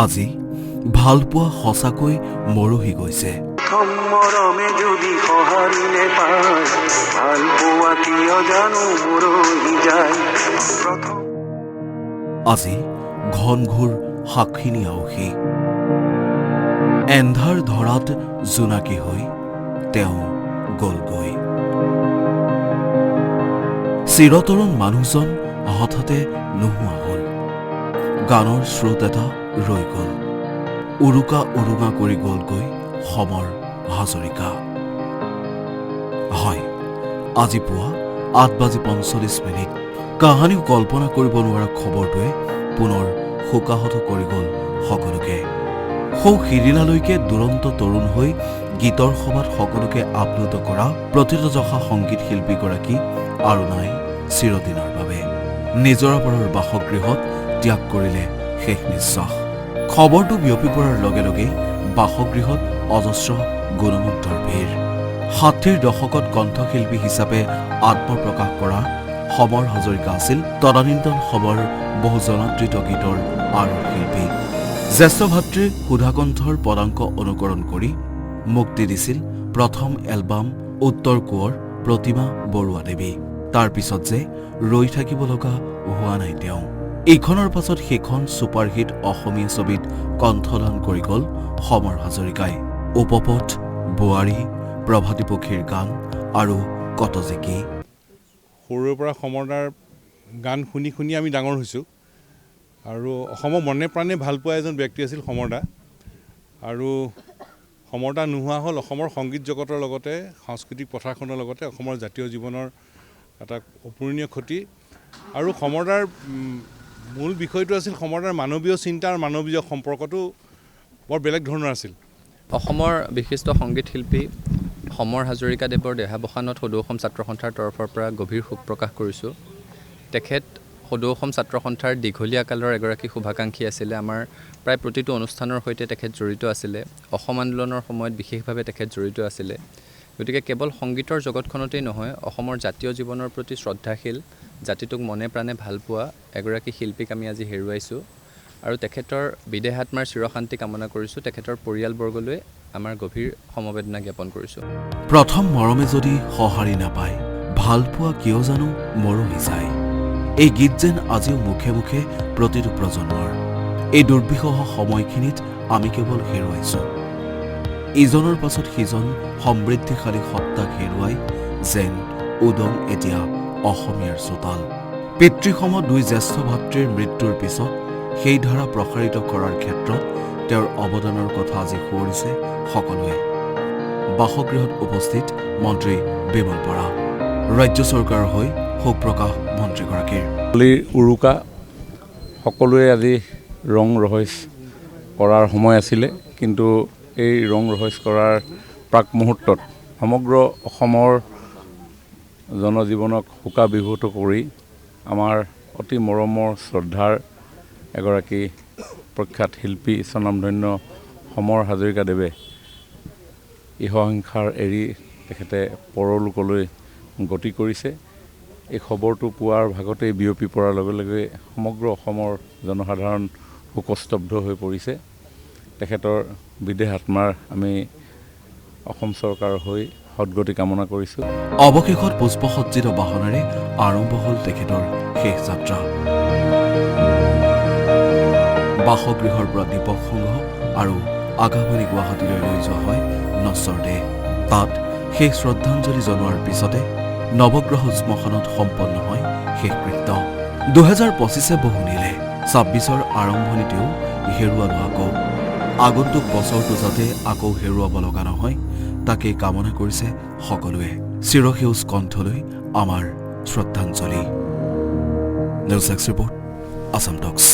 আজি ভালপোৱা সঁচাকৈ মৰহি গৈছে। মৰমে যদি সঁহাৰি নেপায় ভালপোৱা কিয় জানো মৰহি যায়। আজি ঘন ঘোৰ সাক্ষিনী আউসী এন্ধাৰ ধৰাত জোনাকী হৈ তেওঁ গলগৈ। চিৰতৰুণ মানুহজন হঠাতে নোহোৱা হল। গানৰ স্ৰোত এটা ৰৈ গল। উৰুকা উৰুঙা কৰি গলগৈ সমৰ হাজৰিকা। হয়, আজি পুৱা 8:45 কাহানিও কল্পনা কৰিব নোৱাৰা খবৰটোৱে পুনৰ শোকাহত কৰি গল সকলোকে। সৌ সিদিনালৈকে দুৰন্ত তৰুণ হৈ গীতৰ সভাত সকলোকে আপ্লুত কৰা প্ৰতিতযশা সংগীত শিল্পীগৰাকী আৰু নাই চিৰদিনৰ বাবে। নিজৰাপাৰৰ বাসগৃহত ত্যাগ কৰিলে শেষ নিশ্বাস। খবৰটো বিয়পি পৰাৰ লগে লগেই বাসগৃহত অজস্ৰ গুণমুগ্ধৰ ভিৰ। ৬০ৰ দশকত কণ্ঠশিল্পী হিচাপে আত্মপ্ৰকাশ কৰা সমৰ হাজৰিকা আছিল তদানীন্তন সমৰ বহু জনাদৃত গীতৰ আৰুহ শিল্পী। জ্যেষ্ঠ ভাতৃৰ সুধাকণ্ঠৰ পদাংক অনুকৰণ কৰি মুক্তি দিছিল প্ৰথম এলবাম উত্তৰ কোঁৱৰ প্ৰতিমা বৰুৱা দেৱী। তাৰ পিছত যে ৰৈ থাকিব লগা হোৱা নাই তেওঁ। ইখনৰ পাছত সেইখন ছুপাৰহিট অসমীয়া ছবিত কণ্ঠদান কৰি গল সমৰ হাজৰিকাই। উপপথ, বোৱাৰী, প্ৰভাতী পক্ষীৰ গান আৰু কত যে কি। সৰুৰে পৰা সমৰদাৰ গান শুনি শুনি আমি ডাঙৰ হৈছোঁ আৰু অসমৰ মনে প্ৰাণে ভালপোৱা এজন ব্যক্তি আছিল সমৰদা। আৰু সমৰদা নোহোৱা হ'ল অসমৰ সংগীত জগতৰ লগতে সাংস্কৃতিক পথাৰখনৰ লগতে অসমৰ জাতীয় জীৱনৰ এটা অপূৰণীয় ক্ষতি। আৰু সমৰদাৰ মূল বিষয়টো আছিল সমৰদাৰ মানৱীয় চিন্তা আৰু মানৱীয় সম্পৰ্কটো বৰ বেলেগ ধৰণৰ আছিল। অসমৰ বিশিষ্ট সংগীত শিল্পী সমৰ হাজৰিকাদেৱৰ দেহাৱসানত সদৌ অসম ছাত্ৰ সন্থাৰ তৰফৰ পৰা গভীৰ শোক প্ৰকাশ কৰিছোঁ। তেখেত সদৌ অসম ছাত্ৰ সন্থাৰ দীঘলীয়া কালৰ এগৰাকী শুভাকাংক্ষী আছিলে। আমাৰ প্ৰায় প্ৰতিটো অনুষ্ঠানৰ সৈতে তেখেত জড়িত আছিলে। অসম আন্দোলনৰ সময়ত বিশেষভাৱে তেখেত জড়িত আছিলে। গতিকে কেৱল সংগীতৰ জগতখনতেই নহয়, অসমৰ জাতীয় জীৱনৰ প্ৰতি শ্ৰদ্ধাশীল, জাতিটোক মনে প্ৰাণে ভালপোৱা এগৰাকী শিল্পীক আমি আজি হেৰুৱাইছোঁ। আৰু তেখেতৰ বিদেহাত্মাৰ চিৰশান্তি কামনা কৰিছোঁ। তেখেতৰ পৰিয়ালবৰ্গলৈ আমাৰ গভীৰ সমবেদনা জ্ঞাপন কৰিছোঁ। প্ৰথম মৰমে যদি সঁহাৰি নাপায় ভালপোৱা কিয় জানো মৰহি যায়। এই গীত যেন আজিও মুখে মুখে প্ৰতিটো প্ৰজন্মৰ। এই দুৰ্বিষহ সময়খিনিত আমি কেৱল হেৰুৱাইছোঁ ইজনৰ পাছত সিজন সমৃদ্ধিশালী সত্তাক হেৰুৱাই যেন উদং এতিয়া অসমীয়াৰ চোতাল। পিতৃসম দুই জ্যেষ্ঠ ভাতৃৰ মৃত্যুৰ পিছত সেই ধাৰা প্ৰসাৰিত কৰাৰ ক্ষেত্ৰত তেওঁৰ অৱদানৰ কথা আজি সোঁৱৰিছে সকলোৱে। বাসগৃহত উপস্থিত মন্ত্ৰী বিমল বৰা, ৰাজ্য চৰকাৰৰ হৈ শোক প্ৰকাশ মন্ত্ৰীগৰাকীৰ। হোলীৰ উৰুকা সকলোৱে আজি ৰং ৰহইচ কৰাৰ সময় আছিলে, কিন্তু এই ৰং ৰহইচ কৰাৰ প্ৰাক মুহূৰ্তত সমগ্ৰ অসমৰ জনজীৱনক শোকাবিভূত কৰি আমাৰ অতি মৰমৰ শ্ৰদ্ধাৰ এগৰাকী প্ৰখ্যাত শিল্পী স্বনামধন্য সমৰ হাজৰিকাদেৱে ইহসংসাৰ এৰি তেখেতে পৰলোকলৈ গতি কৰিছে। এই খবৰটো পোৱাৰ ভাগতেই বিয়পি পৰাৰ লগে লগে সমগ্ৰ অসমৰ জনসাধাৰণ শোকস্তব্ধ হৈ পৰিছে। তেখেতৰ বিদেহ আত্মাৰ আমি অসম চৰকাৰৰ হৈ সদগতি কামনা কৰিছোঁ। অৱশেষত পুষ্পসজ্জিত বাহনেৰে আৰম্ভ হ'ল তেখেতৰ শেষ যাত্ৰা। বাসগৃহৰ পৰা দীপক সংঘ আৰু আকাশবাণী গুৱাহাটীলৈ লৈ যোৱা হয় নশ্বৰ দেহ। তাত শেষ শ্ৰদ্ধাঞ্জলি জনোৱাৰ পিছতে নৱগ্ৰহ শ্মশানত সম্পন্ন হয় শেষকৃত্য। 2025 বহু নিলে, 26ৰ আৰম্ভণিতেও হেৰুৱালো আকৌ। আগন্তুক বছৰটো যাতে আকৌ হেৰুৱাব লগা নহয় তাকেই কামনা কৰিছে সকলোৱে। চিৰসেউজ কণ্ঠলৈ আমাৰ শ্ৰদ্ধাঞ্জলি। নিউজ এক্স ৰিপৰ্ট, আছাম টক্স।